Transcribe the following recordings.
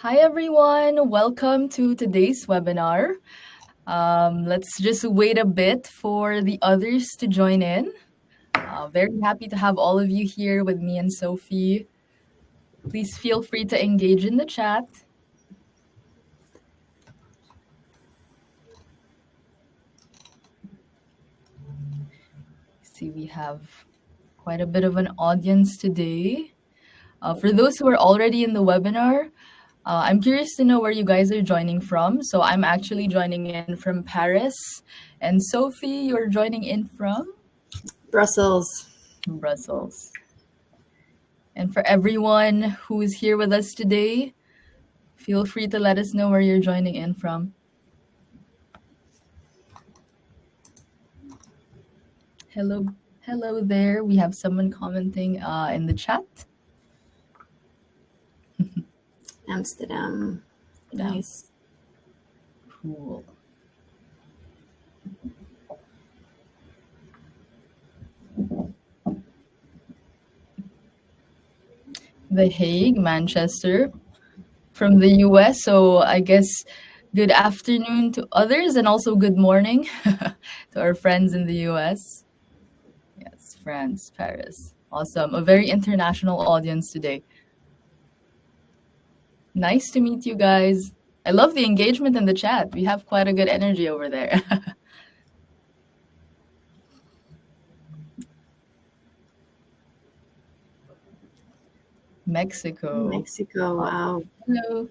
Hi, everyone. Welcome to today's webinar. Let's just wait a bit for the others to join in. Very happy to have all of you here with me and Sophie. Please feel free to engage in the chat. See, we have quite a bit of an audience today. For those who are already in the webinar, I'm curious to know where you guys are joining from. So I'm actually joining in from Paris. And Sophie, you're joining in from? Brussels. Brussels. And for everyone who is here with us today, feel free to let us know where you're joining in from. Hello there. We have someone commenting in the chat. Amsterdam. Nice. Cool. The Hague, Manchester, from the US. So I guess good afternoon to others and also good morning to our friends in the US. Yes, France, Paris. Awesome. A very international audience today. Nice to meet you guys. I love the engagement in the chat. We have quite a good energy over there. Mexico. Wow. Hello.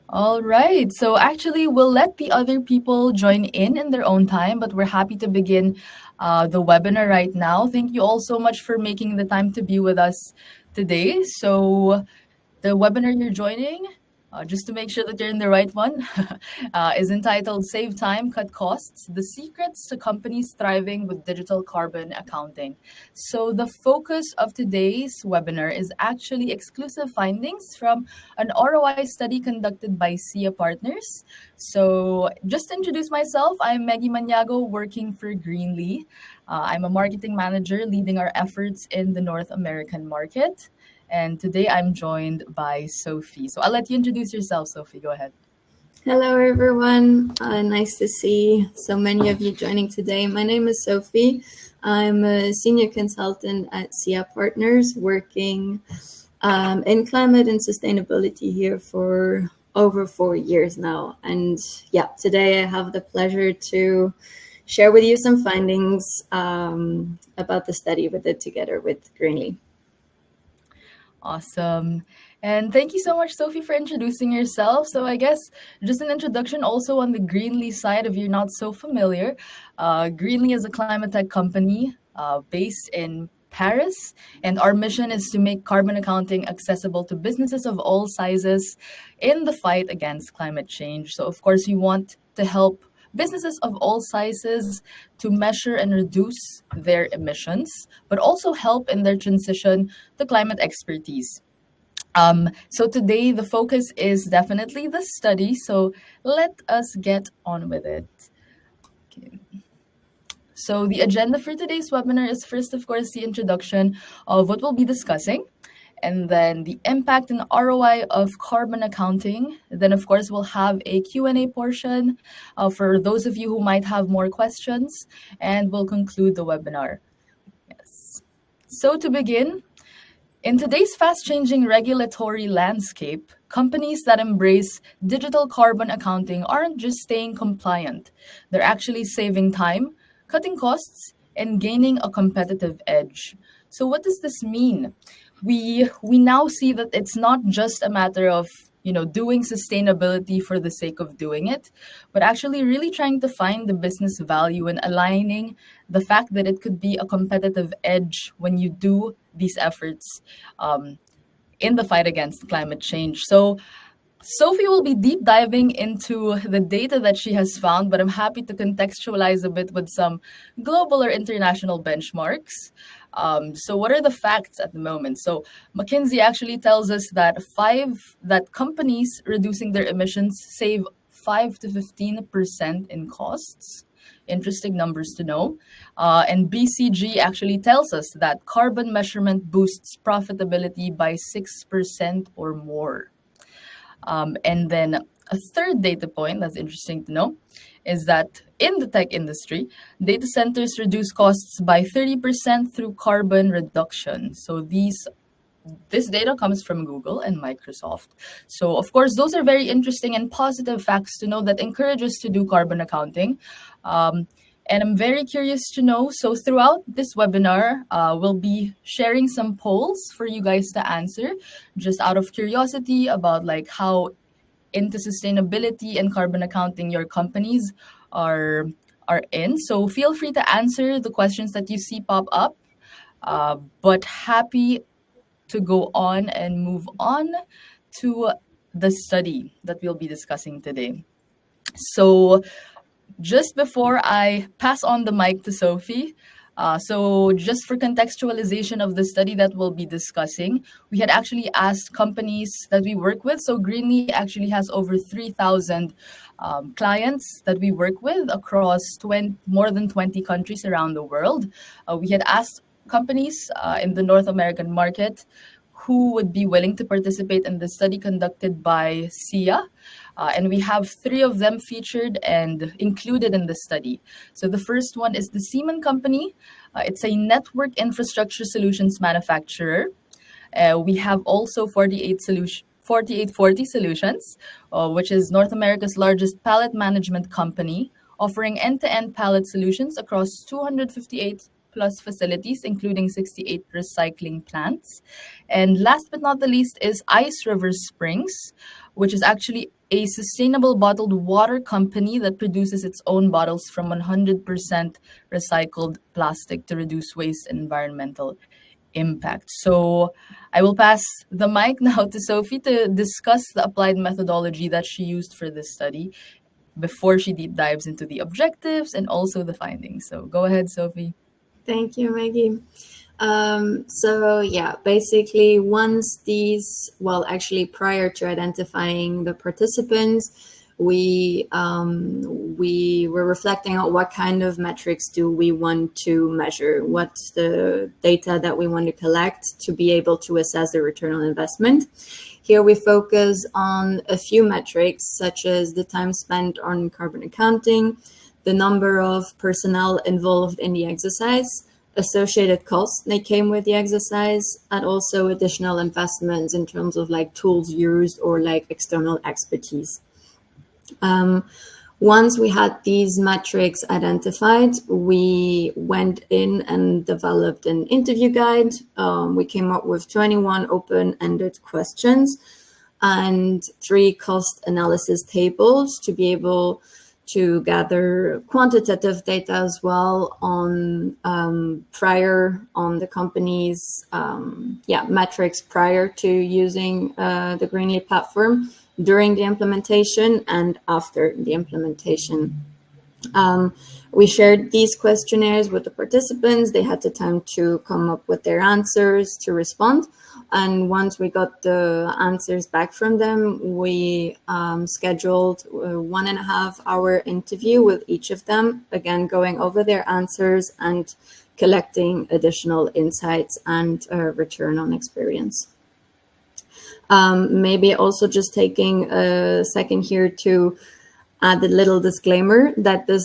All right. So actually, we'll let the other people join in their own time, but we're happy to begin the webinar right now. Thank you all so much for making the time to be with us today. So the webinar you're joining, just to make sure that you're in the right one, is entitled Save Time, Cut Costs, The Secrets to Companies Thriving with Digital Carbon Accounting. So the focus of today's webinar is actually exclusive findings from an ROI study conducted by SIA Partners. So just to introduce myself, I'm Maggie Maniago working for Greenly. I'm a marketing manager leading our efforts in the North American market. And today I'm joined by Sophie. So I'll let you introduce yourself, Sophie. Go ahead. Hello, everyone. Nice to see so many of you joining today. My name is Sophie. I'm a senior consultant at SIA Partners, working in climate and sustainability here for over 4 years now. And yeah, today I have the pleasure to share with you some findings about the study we did together with Greenly. Awesome. And thank you so much, Sophie, for introducing yourself. So I guess just an introduction also on the Greenly side, if you're not so familiar. Greenly is a climate tech company based in Paris, and our mission is to make carbon accounting accessible to businesses of all sizes in the fight against climate change. So of course, we want to help businesses of all sizes to measure and reduce their emissions, but also help in their transition to climate expertise. So today the focus is definitely the study. So let us get on with it. Okay. So the agenda for today's webinar is first, of course, the introduction of what we'll be discussing, and then the impact and ROI of carbon accounting. Then, of course, we'll have a Q&A portion for those of you who might have more questions, and we'll conclude the webinar. Yes. So to begin, in today's fast-changing regulatory landscape, companies that embrace digital carbon accounting aren't just staying compliant. They're actually saving time, cutting costs, and gaining a competitive edge. So what does this mean? We now see that it's not just a matter of doing sustainability for the sake of doing it, but actually really trying to find the business value and aligning the fact that it could be a competitive edge when you do these efforts in the fight against climate change. So Sophie will be deep diving into the data that she has found, but I'm happy to contextualize a bit with some global or international benchmarks. So what are the facts at the moment? So McKinsey actually tells us that companies reducing their emissions save 5 to 15% in costs. Interesting numbers to know. And BCG actually tells us that carbon measurement boosts profitability by 6% or more. And then a third data point that's interesting to know is that in the tech industry, data centers reduce costs by 30% through carbon reduction. So this data comes from Google and Microsoft. So, of course, those are very interesting and positive facts to know that encourage us to do carbon accounting. Um, and I'm very curious to know. So, throughout this webinar, we'll be sharing some polls for you guys to answer, just out of curiosity about like how into sustainability and carbon accounting your companies are are in. So, feel free to answer the questions that you see pop up. But happy to go on and move on to the study that we'll be discussing today. So, just before I pass on the mic to Sophie, so just for contextualization of the study that we'll be discussing, we had actually asked companies that we work with. So Greenly actually has over 3,000 clients that we work with across more than 20 countries around the world. We had asked companies in the North American market who would be willing to participate in the study conducted by SIA. And we have three of them featured and included in the study. So the first one is the Siemens Company. It's a network infrastructure solutions manufacturer. We have also 4840 Solutions, which is North America's largest pallet management company, offering end-to-end pallet solutions across 258 plus facilities, including 68 recycling plants. And last but not the least is Ice River Springs, which is actually a sustainable bottled water company that produces its own bottles from 100% recycled plastic to reduce waste and environmental impact. So I will pass the mic now to Sophie to discuss the applied methodology that she used for this study before she deep dives into the objectives and also the findings. So go ahead, Sophie. Thank you, Maggie. So yeah, basically actually prior to identifying the participants, we were reflecting on what kind of metrics do we want to measure, what's the data that we want to collect to be able to assess the return on investment. Here we focus on a few metrics, such as the time spent on carbon accounting, the number of personnel involved in the exercise, associated costs that came with the exercise, and also additional investments in terms of like tools used or like external expertise. Once we had these metrics identified, we went in and developed an interview guide. We came up with 21 open-ended questions and 3 cost analysis tables to be able to gather quantitative data as well on the company's metrics prior to using the Greenly platform, during the implementation and after the implementation. We shared these questionnaires with the participants. They had the time to come up with their answers to respond. And once we got the answers back from them, we scheduled a 1.5-hour interview with each of them, again, going over their answers and collecting additional insights and return on experience. Maybe also just taking a second here to add a little disclaimer that this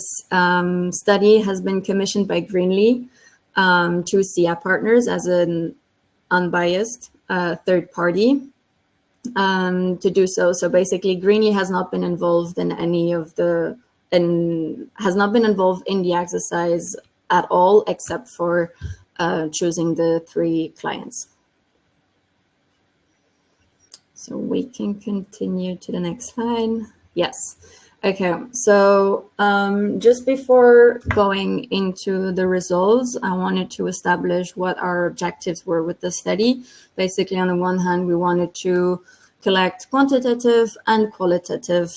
study has been commissioned by Greenly to SIA partners as an unbiased third party to do so. So basically, Greenly has not been involved in has not been involved in the exercise at all, except for choosing the 3 clients. So we can continue to the next slide. Yes. Okay, so just before going into the results, I wanted to establish what our objectives were with the study. Basically, on the one hand, we wanted to collect quantitative and qualitative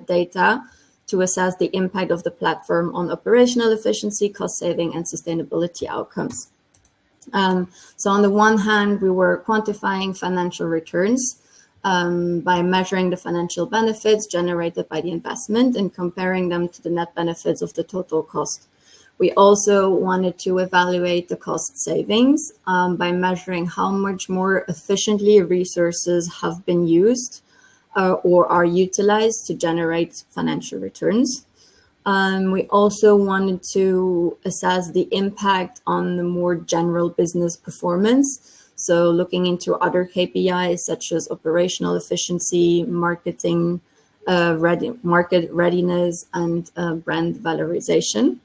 data to assess the impact of the platform on operational efficiency, cost saving, and sustainability outcomes. So on the one hand, we were quantifying financial returns by measuring the financial benefits generated by the investment and comparing them to the net benefits of the total cost. We also wanted to evaluate the cost savings by measuring how much more efficiently resources have been used or are utilized to generate financial returns. We also wanted to assess the impact on the more general business performance. So looking into other KPIs such as operational efficiency, marketing, market readiness, and brand valorization.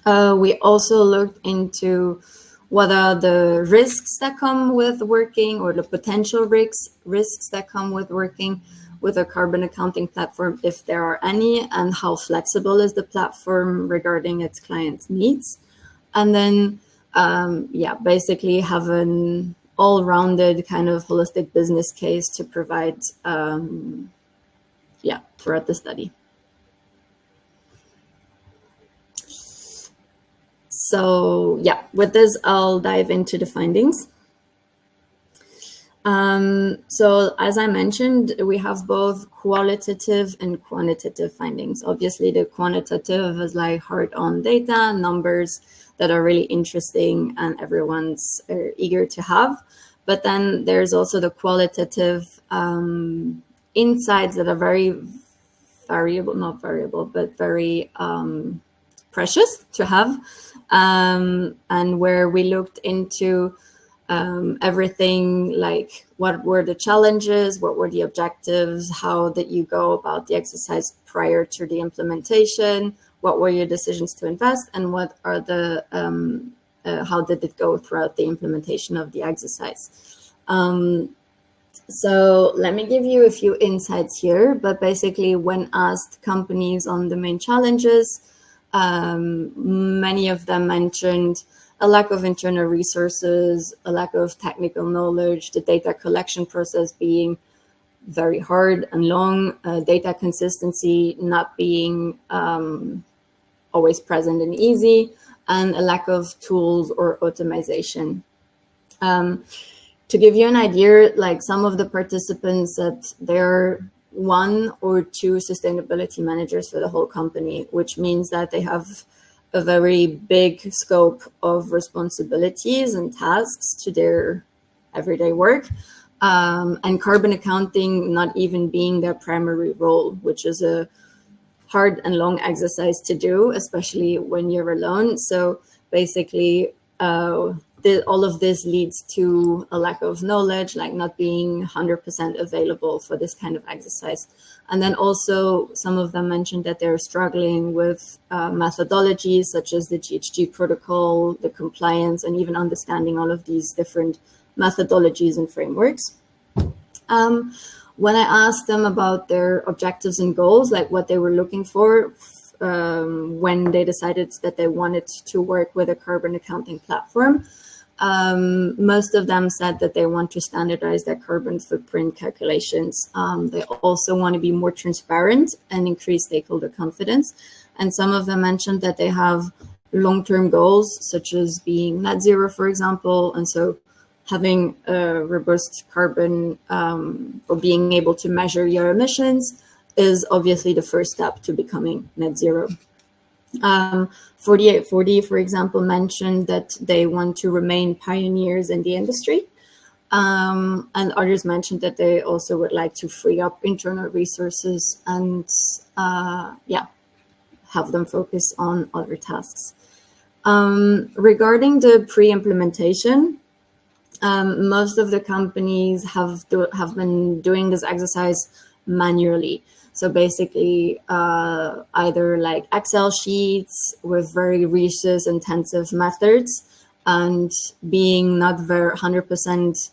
We also looked into what are the risks that come with working, or the potential risks that come with working with a carbon accounting platform, if there are any, and how flexible is the platform regarding its clients' needs. And then, basically have an all-rounded kind of holistic business case to provide, throughout the study. So with this, I'll dive into the findings. So as I mentioned, we have both qualitative and quantitative findings. Obviously, the quantitative is like hard-on data, numbers that are really interesting and everyone's eager to have. But then there's also the qualitative insights that are very very precious to have, and where we looked into everything like what were the challenges, what were the objectives, how did you go about the exercise prior to the implementation, what were your decisions to invest, and what are the how did it go throughout the implementation of the exercise. So let me give you a few insights here, but basically when asked companies on the main challenges, many of them mentioned a lack of internal resources, a lack of technical knowledge, the data collection process being very hard and long, data consistency not being always present and easy, and a lack of tools or automation. To give you an idea, like some of the participants said they're 1 or 2 sustainability managers for the whole company, which means that they have a very big scope of responsibilities and tasks to their everyday work, and carbon accounting not even being their primary role, which is a hard and long exercise to do, especially when you're alone. So basically, all of this leads to a lack of knowledge, like not being 100% available for this kind of exercise. And then also some of them mentioned that they're struggling with methodologies such as the GHG protocol, the compliance, and even understanding all of these different methodologies and frameworks. When I asked them about their objectives and goals, like what they were looking for when they decided that they wanted to work with a carbon accounting platform, most of them said that they want to standardize their carbon footprint calculations. They also want to be more transparent and increase stakeholder confidence. And some of them mentioned that they have long-term goals, such as being net zero, for example. And so having a robust carbon or being able to measure your emissions is obviously the first step to becoming net zero. 4840, for example, mentioned that they want to remain pioneers in the industry. And others mentioned that they also would like to free up internal resources and have them focus on other tasks. Regarding the pre-implementation, most of the companies have been doing this exercise manually. So basically, either like Excel sheets with very resource intensive methods, and being not very 100%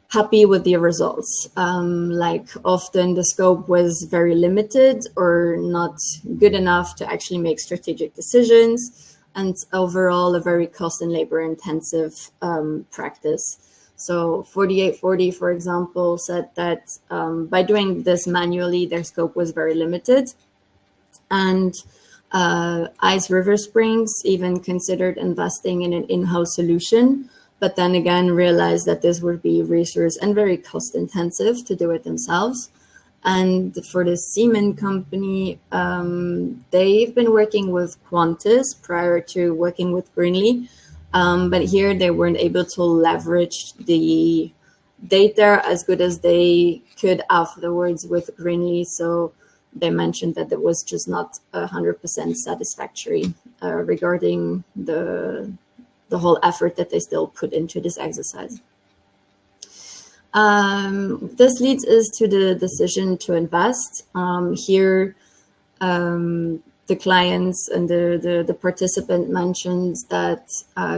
happy with the results. Like often the scope was very limited or not good enough to actually make strategic decisions, and overall a very cost and labor intensive practice. So 4840, for example, said that by doing this manually, their scope was very limited. And Ice River Springs even considered investing in an in-house solution, but then again realized that this would be resource and very cost intensive to do it themselves. And for the Siemens company, they've been working with Qantas prior to working with Greenly. But here they weren't able to leverage the data as good as they could afterwards with Greenly. So they mentioned that it was just not 100% satisfactory regarding the whole effort that they still put into this exercise. This leads us to the decision to invest. Here, the clients and the participant mentions that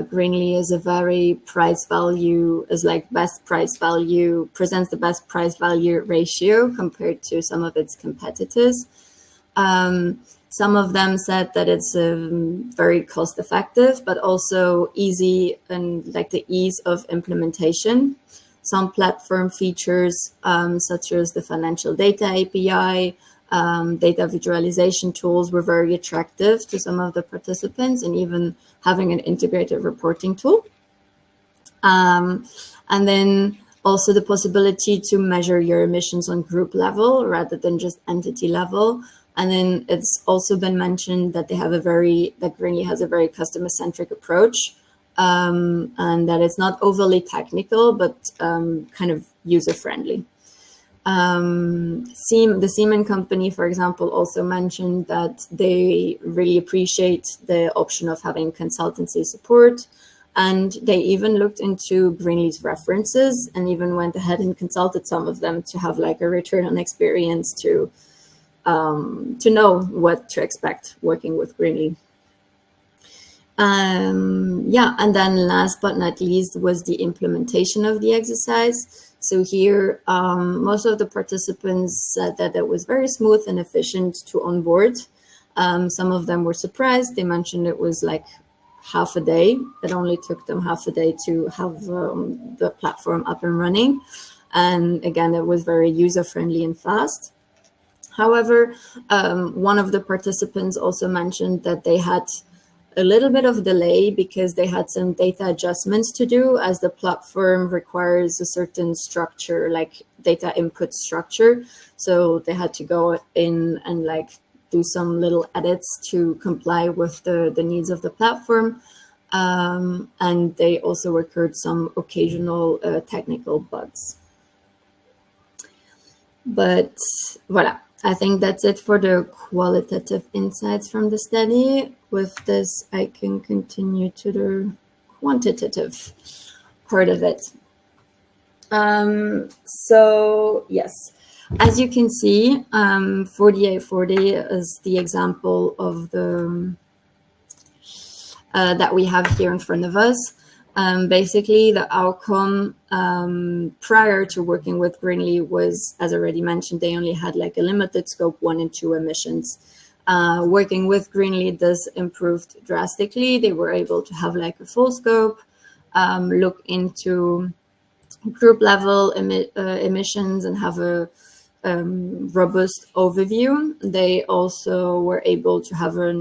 Greenly is a very price value, is like best price value, presents the best price value ratio compared to some of its competitors. Some of them said that it's very cost effective, but also easy and like the ease of implementation. Some platform features, such as the financial data API, data visualization tools were very attractive to some of the participants, and even having an integrated reporting tool. And then also the possibility to measure your emissions on group level rather than just entity level. And then it's also been mentioned that that Greenly has a very customer-centric approach, and that it's not overly technical, but kind of user-friendly. The Siemens company, for example, also mentioned that they really appreciate the option of having consultancy support, and they even looked into Greenly's references and even went ahead and consulted some of them to have like a return on experience to know what to expect working with Greenly. And then last but not least was the implementation of the exercise. So here, most of the participants said that it was very smooth and efficient to onboard. Some of them were surprised. They mentioned it was like half a day. It only took them half a day to have the platform up and running. And again, it was very user-friendly and fast. However, one of the participants also mentioned that they had a little bit of delay because they had some data adjustments to do, as the platform requires a certain structure, like data input structure. So they had to go in and like do some little edits to comply with the needs of the platform. And they also occurred some occasional technical bugs. But voilà, I think that's it for the qualitative insights from the study. With this, I can continue to the quantitative part of it. So yes, as you can see, 4840 is the example of the that we have here in front of us. Basically, the outcome prior to working with Greenly was, as already mentioned, they only had like a limited scope 1 and 2 emissions. Working with Greenly, this improved drastically. They were able to have like a full scope, look into group level emissions and have a robust overview. They also were able to have a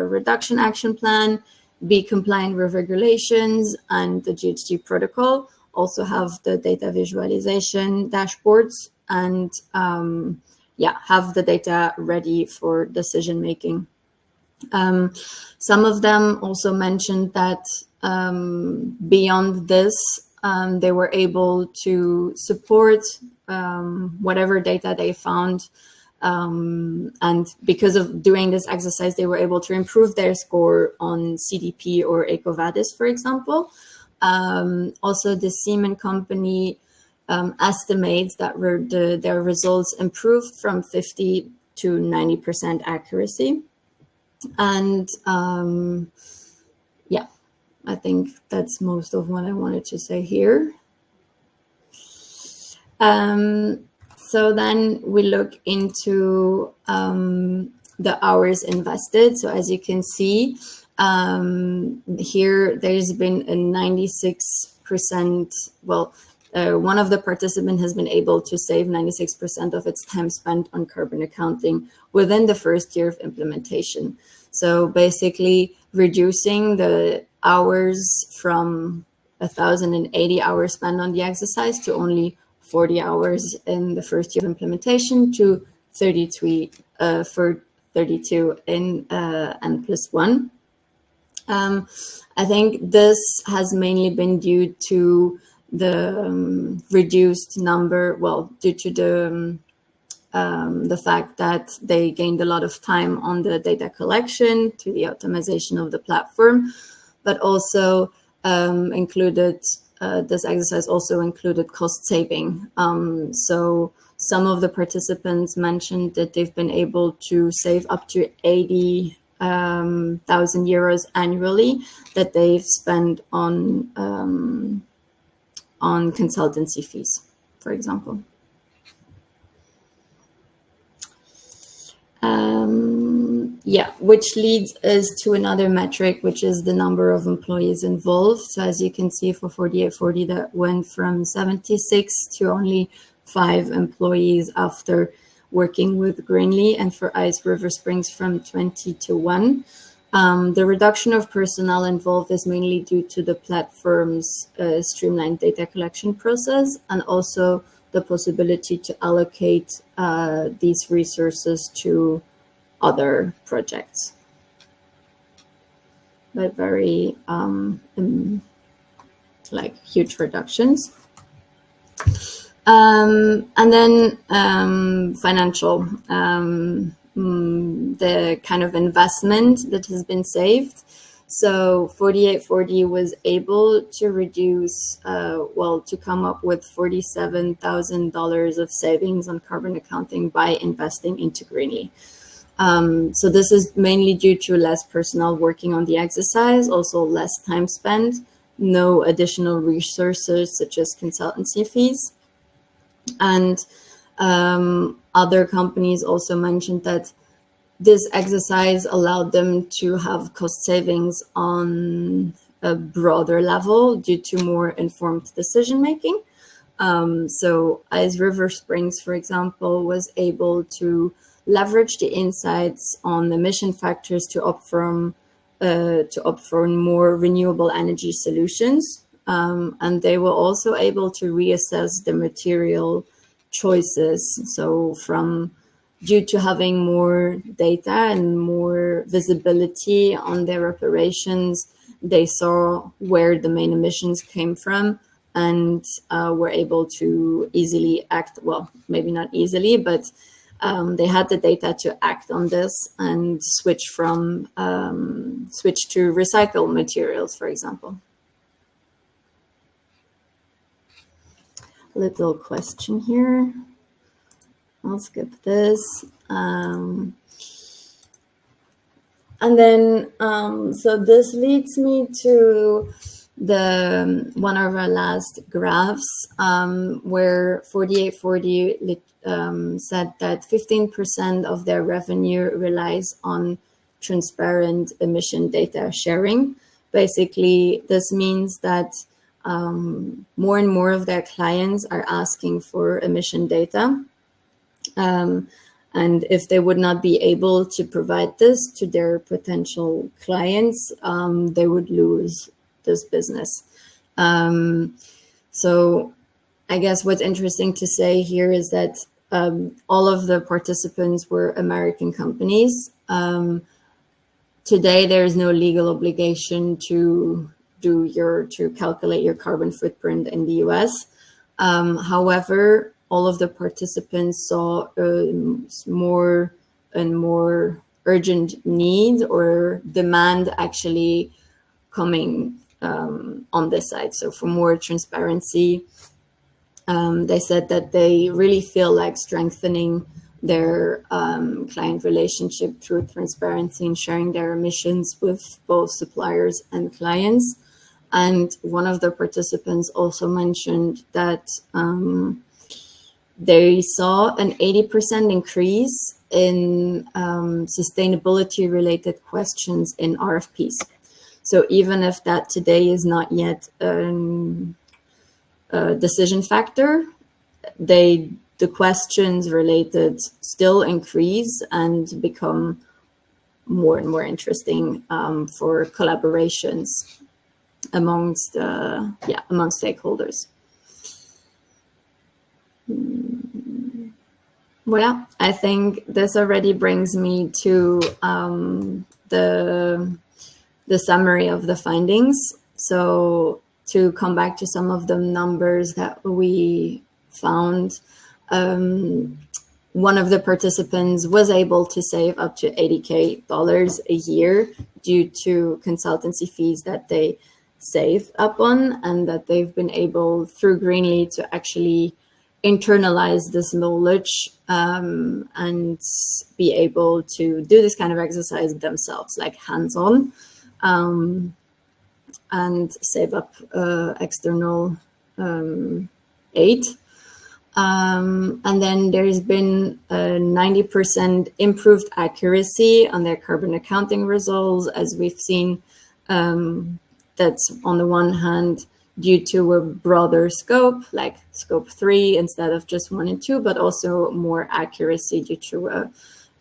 reduction action plan, be compliant with regulations and the GHG protocol, also have the data visualization dashboards, and have the data ready for decision making. Some of them also mentioned that beyond this, they were able to support whatever data they found. And because of doing this exercise, they were able to improve their score on CDP or EcoVadis, for example. Also, the Siemens company estimates that their results improved from 50 to 90% accuracy. And I think that's most of what I wanted to say here. So then we look into the hours invested. So as you can see, here there's been a 96%, one of the participants has been able to save 96% of its time spent on carbon accounting within the first year of implementation. So basically reducing the hours from 1,080 hours spent on the exercise to only 40 hours in the first year of implementation to 32 in N+1. I think this has mainly been due to reduced number, well, due to the fact that they gained a lot of time on the data collection through the optimization of the platform, but also included, this exercise also included cost saving. So some of the participants mentioned that they've been able to save up to 80,000 euros annually that they've spent on consultancy fees, for example. Yeah, which leads us to another metric, which is the number of employees involved. So as you can see, for 4840, that went from 76 to only 5 employees after working with Greenly, and for Ice River Springs from 20 to 1. The reduction of personnel involved is mainly due to the platform's streamlined data collection process, and also the possibility to allocate these resources to other projects. But very like huge reductions. And then financial, the kind of investment that has been saved. So 4840 was able to reduce, to come up with $47,000 of savings on carbon accounting by investing into Greenly. So this is mainly due to less personnel working on the exercise, also less time spent, no additional resources such as consultancy fees. And other companies also mentioned that this exercise allowed them to have cost savings on a broader level due to more informed decision making. So Ice River Springs, for example, was able to leverage the insights on emission factors to opt for more renewable energy solutions. And they were also able to reassess the material choices. So due to having more data and more visibility on their operations, they saw where the main emissions came from and were able to easily act, well, maybe not easily, but they had the data to act on this and switch to recycled materials, for example. Little question here. I'll skip this. And then, so this leads me to one of our last graphs, where 4840 said that 15% of their revenue relies on transparent emission data sharing. Basically, this means that more and more of their clients are asking for emission data. And if they would not be able to provide this to their potential clients, they would lose this business. So I guess what's interesting to say here is that all of the participants were American companies. Today, there is no legal obligation to calculate your carbon footprint in the US. However, all of the participants saw more and more urgent need or demand actually coming on this side. So for more transparency, they said that they really feel like strengthening their client relationship through transparency and sharing their emissions with both suppliers and clients. And one of the participants also mentioned that they saw an 80% increase in sustainability related questions in RFPs. So even if that today is not yet a decision factor, the questions related still increase and become more and more interesting for collaborations amongst stakeholders. Well, yeah, I think this already brings me to the summary of the findings. So to come back to some of the numbers that we found, one of the participants was able to save up to $80K a year due to consultancy fees that they saved up on, and that they've been able through Greenly to actually internalize this knowledge and be able to do this kind of exercise themselves, like hands-on, and save up external aid. And then there's been a 90% improved accuracy on their carbon accounting results, as we've seen. That's on the one hand due to a broader scope, like scope 3 instead of just 1 and 2, but also more accuracy due to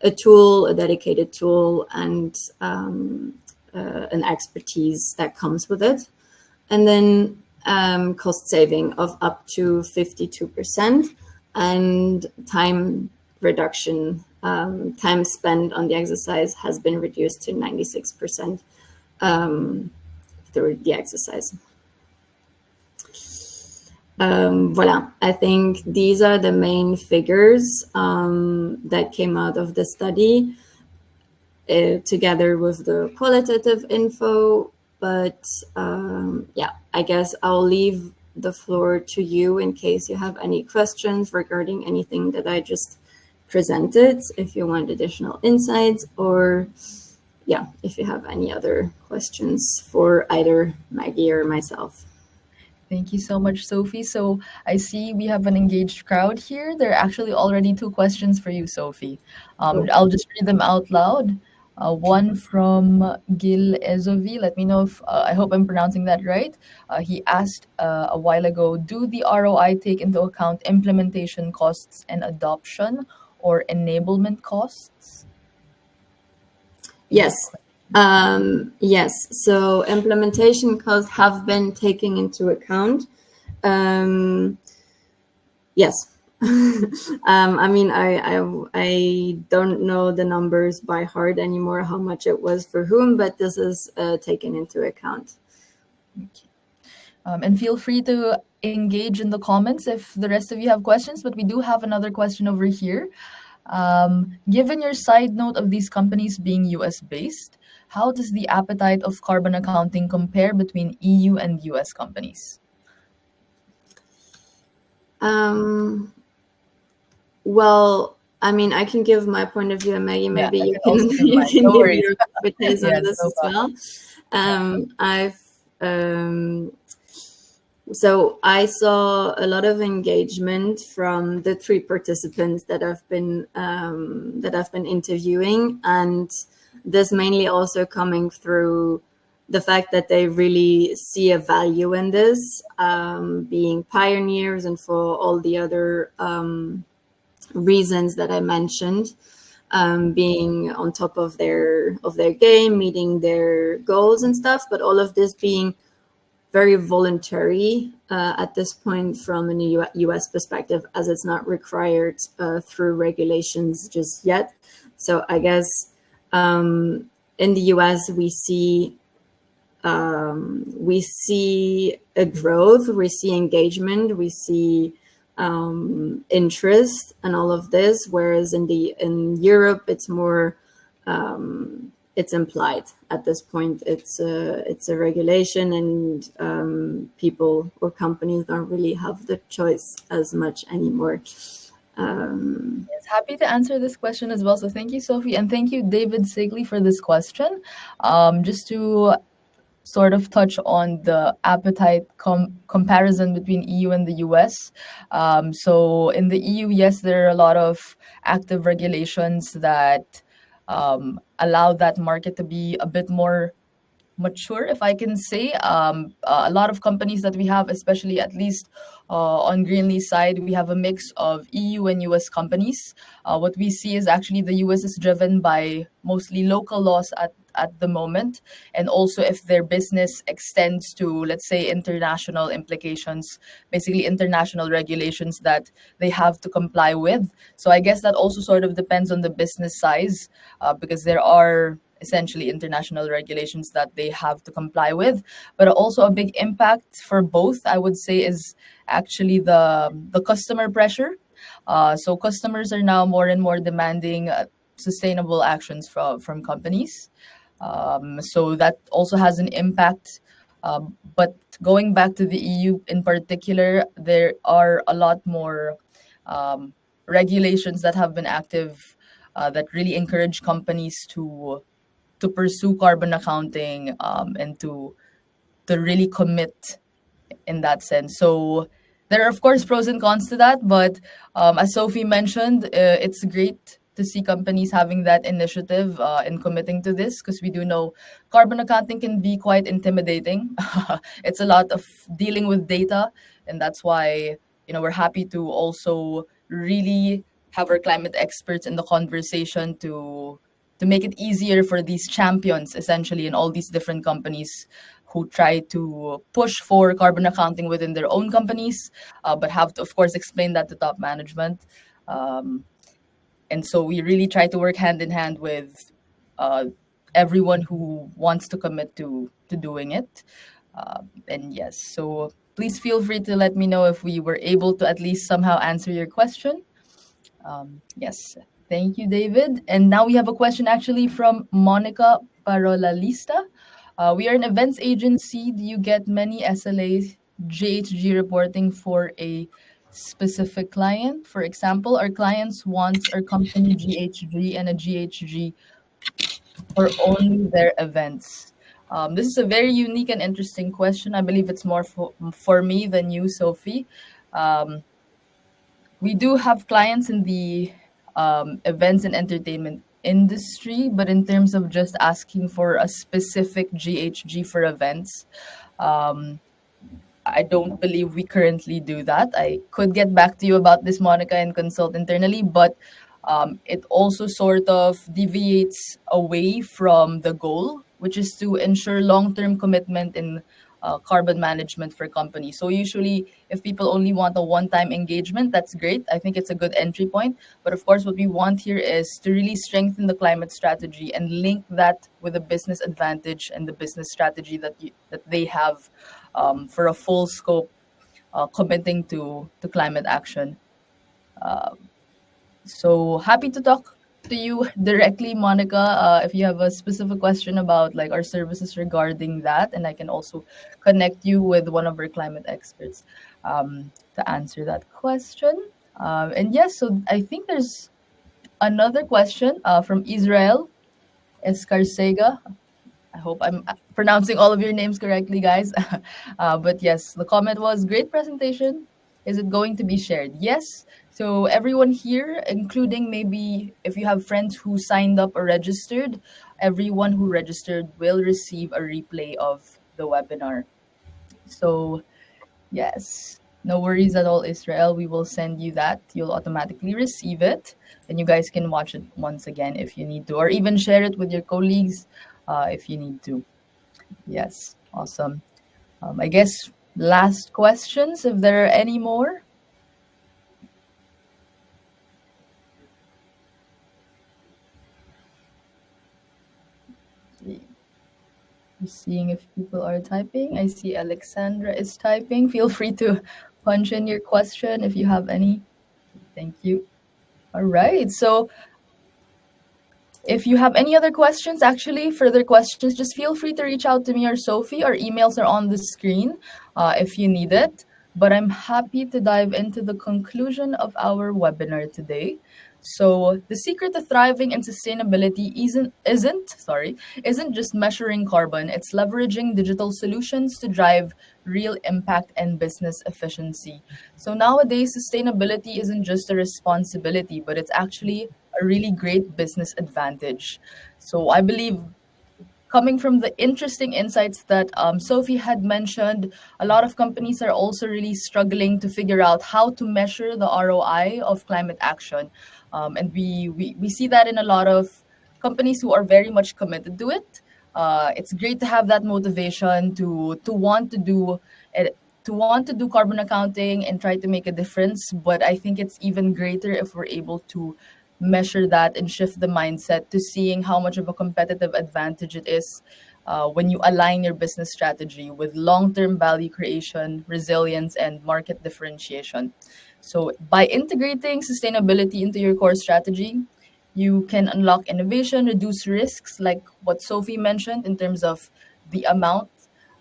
a tool, a dedicated tool, and an expertise that comes with it. And then cost saving of up to 52%, and time reduction, time spent on the exercise has been reduced to 96% through the exercise. Voilà, I think these are the main figures that came out of the study, together with the qualitative info. But yeah, I guess I'll leave the floor to you in case you have any questions regarding anything that I just presented, if you want additional insights, or yeah, if you have any other questions for either Maggie or myself. Thank you so much, Sophie. So I see we have an engaged crowd here. There are actually already 2 questions for you, Sophie. I'll just read them out loud. One from Gil Ezovi. Let me know if I hope I'm pronouncing that right. He asked a while ago, do the ROI take into account implementation costs and adoption or enablement costs? Yes. Yes. So implementation costs have been taken into account. Yes. I mean, I don't know the numbers by heart anymore, how much it was for whom, but this is taken into account. Okay. And feel free to engage in the comments if the rest of you have questions, but we do have another question over here. Given your side note of these companies being US based, how does the appetite of carbon accounting compare between EU and US companies? Well, I mean, I can give my point of view, and Maggie, maybe you can also you mine. can No give worries. your expertise on Yeah, this no as well. So I saw a lot of engagement from the 3 participants that I've been interviewing, and this mainly also coming through the fact that they really see a value in this, being pioneers, and for all the other reasons that I mentioned, being on top of their game, meeting their goals and stuff, but all of this being very voluntary at this point from a US perspective, as it's not required through regulations just yet. So I guess in the US we see a growth, we see engagement, we see interest and all of this, whereas in Europe it's more it's implied at this point. It's a regulation, and people or companies don't really have the choice as much anymore. Yes, happy to answer this question as well. So thank you, Sophie, and thank you, David Sigley, for this question. Just to sort of touch on the appetite comparison between EU and the US. So in the EU, yes, there are a lot of active regulations that allow that market to be a bit more mature, if I can say. A lot of companies that we have, especially at least on Greenly's side, we have a mix of EU and US companies. What we see is actually the US is driven by mostly local laws at the moment, and also if their business extends to, let's say, international implications, basically international regulations that they have to comply with. So I guess that also sort of depends on the business size, because there are essentially international regulations that they have to comply with. But also a big impact for both, I would say, is actually the customer pressure. So customers are now more and more demanding sustainable actions from companies. So that also has an impact. But going back to the EU in particular, there are a lot more um, regulations that have been active that really encourage companies to pursue carbon accounting and to really commit in that sense. So there are, of course, pros and cons to that. But as Sophie mentioned, it's great to see companies having that initiative and committing to this, because we do know carbon accounting can be quite intimidating. It's a lot of dealing with data. And that's why, we're happy to also really have our climate experts in the conversation to make it easier for these champions, essentially, in all these different companies who try to push for carbon accounting within their own companies, but have to, of course, explain that to top management. Um, and so we really try to work hand in hand with uh, everyone who wants to commit to doing it. And yes, so please feel free to let me know if we were able to at least somehow answer your question. Yes, thank you, David. And now we have a question actually from Monica Parolalista. We are an events agency. Do you get many SLA GHG reporting for a specific client? For example, our clients wants our company GHG and a GHG for only their events. This is a very unique and interesting question. I believe it's more for me than you, Sophie. Um, we do have clients in the events and entertainment industry, but in terms of just asking for a specific GHG for events, um, I don't believe we currently do that. I could get back to you about this, Monica, and consult internally, but it also sort of deviates away from the goal, which is to ensure long-term commitment in carbon management for companies. So usually, if people only want a one-time engagement, that's great. I think it's a good entry point. But of course, what we want here is to really strengthen the climate strategy and link that with the business advantage and the business strategy that they have for a full scope committing to climate action. Uh, so happy to talk to you directly, Monica, if you have a specific question about like our services regarding that, and I can also connect you with one of our climate experts to answer that question. And yes, so I think there's another question from Israel Escarcega. I hope I'm pronouncing all of your names correctly, guys. But yes, the comment was great presentation. Is it going to be shared? Yes. So everyone here, including maybe if you have friends who signed up or registered, everyone who registered will receive a replay of the webinar. So yes, no worries at all, Israel. We will send you that. You'll automatically receive it, and you guys can watch it once again if you need to, or even share it with your colleagues if you need to. Yes, awesome. I guess last questions, if there are any more. Just seeing if people are typing. I see Alexandra is typing. Feel free to punch in your question if you have any. Thank you. All right. So if you have any other questions, actually, further questions, just feel free to reach out to me or Sophie. Our emails are on the screen if you need it. But I'm happy to dive into the conclusion of our webinar today. So the secret to thriving in sustainability isn't just measuring carbon. It's leveraging digital solutions to drive real impact and business efficiency. So nowadays, sustainability isn't just a responsibility, but it's actually a really great business advantage. So I believe, coming from the interesting insights that Sophie had mentioned, a lot of companies are also really struggling to figure out how to measure the ROI of climate action. And we see that in a lot of companies who are very much committed to it. It's great to have that motivation to want to do it, to want to do carbon accounting and try to make a difference. But I think it's even greater if we're able to measure that and shift the mindset to seeing how much of a competitive advantage it is when you align your business strategy with long-term value creation, resilience, and market differentiation. So by integrating sustainability into your core strategy, you can unlock innovation, reduce risks, like what Sophie mentioned in terms of the amount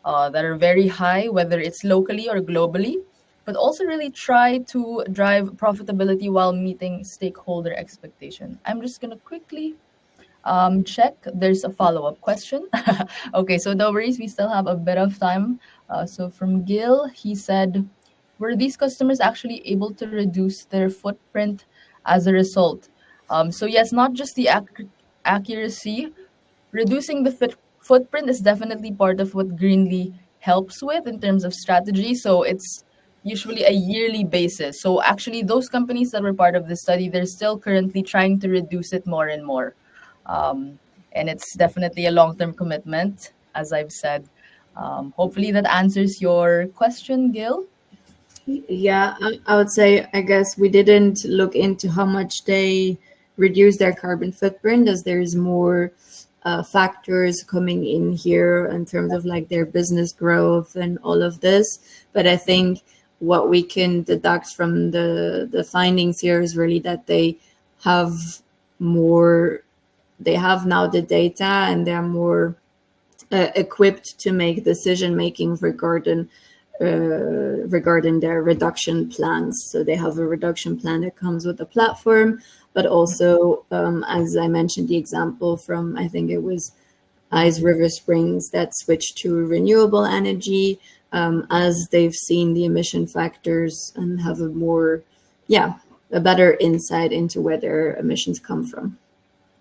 that are very high, whether it's locally or globally, but also really try to drive profitability while meeting stakeholder expectation. I'm just gonna quickly check. There's a follow-up question. Okay, so no worries, we still have a bit of time. So from Gil, he said, were these customers actually able to reduce their footprint as a result? So yes, not just the accuracy, reducing the footprint is definitely part of what Greenly helps with in terms of strategy. So it's usually a yearly basis. So actually, those companies that were part of the study, they're still currently trying to reduce it more and more. Um, and it's definitely a long-term commitment, as I've said. Hopefully that answers your question, Gil. Yeah, I would say, I guess we didn't look into how much they reduce their carbon footprint, as there's more factors coming in here in terms of like their business growth and all of this. But I think what we can deduct from the findings here is really that they have more, they have now the data, and they're more equipped to make decision making regarding their reduction plans. So they have a reduction plan that comes with the platform, but also, as I mentioned, the example from, I think it was Ice River Springs, that switched to renewable energy, as they've seen the emission factors and have a more, yeah, a better insight into where their emissions come from.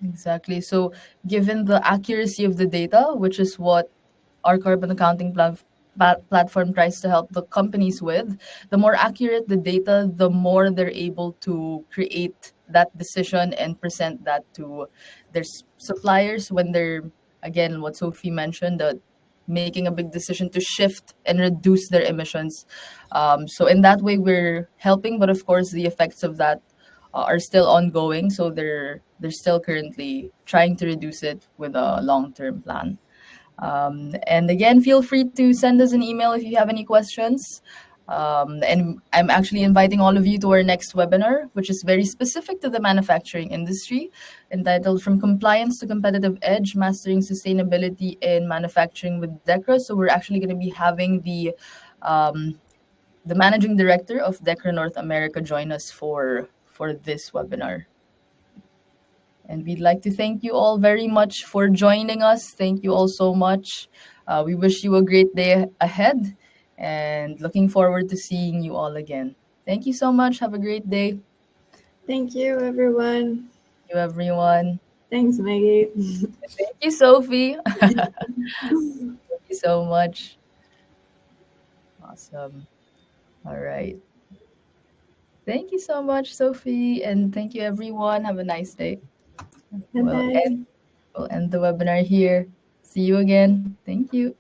Exactly. So, given the accuracy of the data, which is what our carbon accounting platform tries to help the companies with, the more accurate the data, the more they're able to create that decision and present that to their suppliers when they're, again, what Sophie mentioned, that making a big decision to shift and reduce their emissions. So in that way, we're helping, but of course, the effects of that are still ongoing. So they're still currently trying to reduce it with a long-term plan. And again, feel free to send us an email if you have any questions. And I'm actually inviting all of you to our next webinar, which is very specific to the manufacturing industry, entitled From Compliance to Competitive Edge, Mastering Sustainability in Manufacturing with DECRA. So we're actually going to be having the managing director of DECRA North America join us for this webinar. And we'd like to thank you all very much for joining us. Thank you all so much. We wish you a great day ahead and looking forward to seeing you all again. Thank you so much. Have a great day. Thank you, everyone. Thank you, everyone. Thanks, Maggie. Thank you, Sophie. Thank you so much. Awesome. All right. Thank you so much, Sophie. And thank you, everyone. Have a nice day. We'll Bye-bye. we'll end the webinar here. See you again. Thank you.